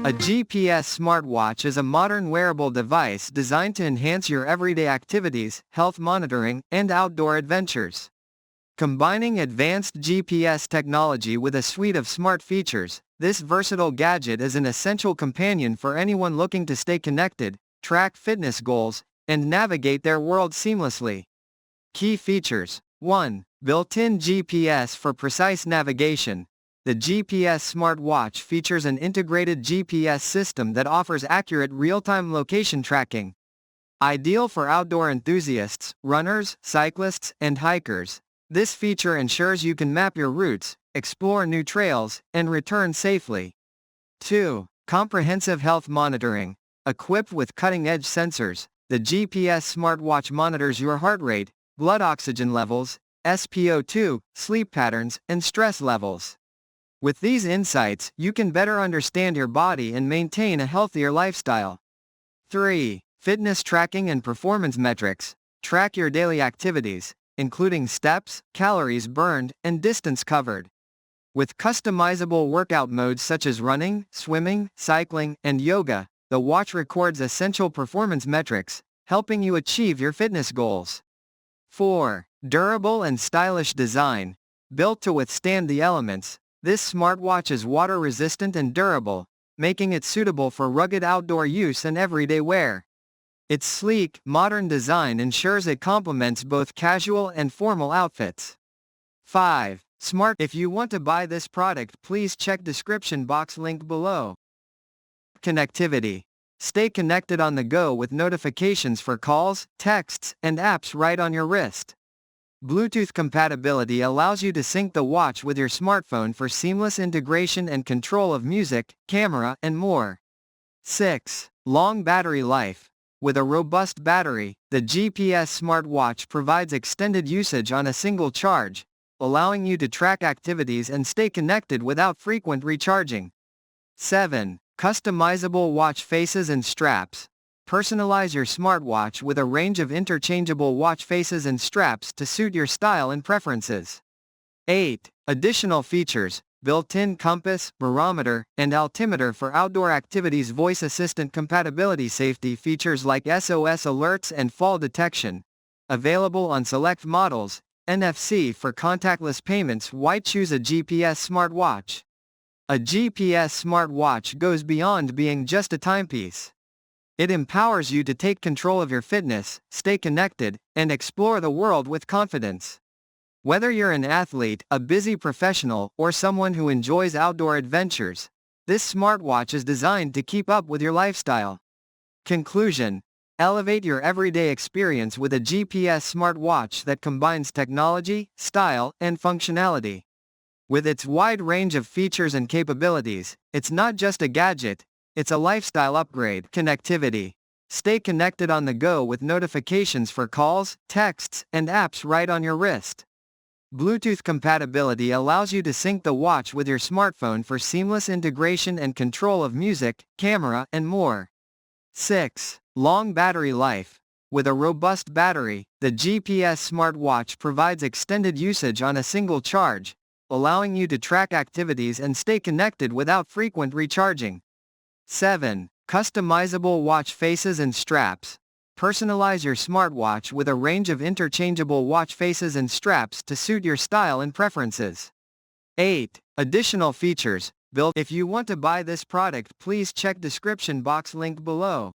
A GPS smartwatch is a modern wearable device designed to enhance your everyday activities, health monitoring, and outdoor adventures. Combining advanced GPS technology with a suite of smart features, this versatile gadget is an essential companion for anyone looking to stay connected, track fitness goals, and navigate their world seamlessly. Key features: 1. Built-in GPS for precise navigation. The GPS smartwatch features an integrated GPS system that offers accurate real-time location tracking. Ideal for outdoor enthusiasts, runners, cyclists, and hikers. This feature ensures you can map your routes, explore new trails, and return safely. 2. Comprehensive health monitoring. Equipped with cutting-edge sensors, the GPS smartwatch monitors your heart rate, blood oxygen levels, SpO2, sleep patterns, and stress levels. With these insights, you can better understand your body and maintain a healthier lifestyle. 3. Fitness tracking and performance metrics. Track your daily activities, including steps, calories burned, and distance covered. With customizable workout modes such as running, swimming, cycling, and yoga, the watch records essential performance metrics, helping you achieve your fitness goals. 4. Durable and stylish design. Built to withstand the elements, this smartwatch is water-resistant and durable, making it suitable for rugged outdoor use and everyday wear. Its sleek, modern design ensures it complements both casual and formal outfits. 5. Smart. If you want to buy this product, please check description box link below. Connectivity. Stay connected on the go with notifications for calls, texts, and apps right on your wrist. Bluetooth compatibility allows you to sync the watch with your smartphone for seamless integration and control of music, camera, and more. 6. Long battery life. With a robust battery, the GPS smartwatch provides extended usage on a single charge, allowing you to track activities and stay connected without frequent recharging. 7. Customizable watch faces and straps. Personalize your smartwatch with a range of interchangeable watch faces and straps to suit your style and preferences. 8. Additional features: built-in compass, barometer, and altimeter for outdoor activities, voice assistant compatibility, safety features like SOS alerts and fall detection. Available on select models, NFC for contactless payments. Why choose a GPS smartwatch? A GPS smartwatch goes beyond being just a timepiece. It empowers you to take control of your fitness, stay connected, and explore the world with confidence. Whether you're an athlete, a busy professional, or someone who enjoys outdoor adventures, this smartwatch is designed to keep up with your lifestyle. Conclusion: elevate your everyday experience with a GPS smartwatch that combines technology, style, and functionality. With its wide range of features and capabilities, it's not just a gadget, it's a lifestyle upgrade. Connectivity. Stay connected on the go with notifications for calls, texts, and apps right on your wrist. Bluetooth compatibility allows you to sync the watch with your smartphone for seamless integration and control of music, camera, and more. 6. Long battery life. With a robust battery, the GPS smartwatch provides extended usage on a single charge, allowing you to track activities and stay connected without frequent recharging. 7. Customizable watch faces and straps. Personalize your smartwatch with a range of interchangeable watch faces and straps to suit your style and preferences. 8. Additional features. Built. If you want to buy this product, please check description box link below.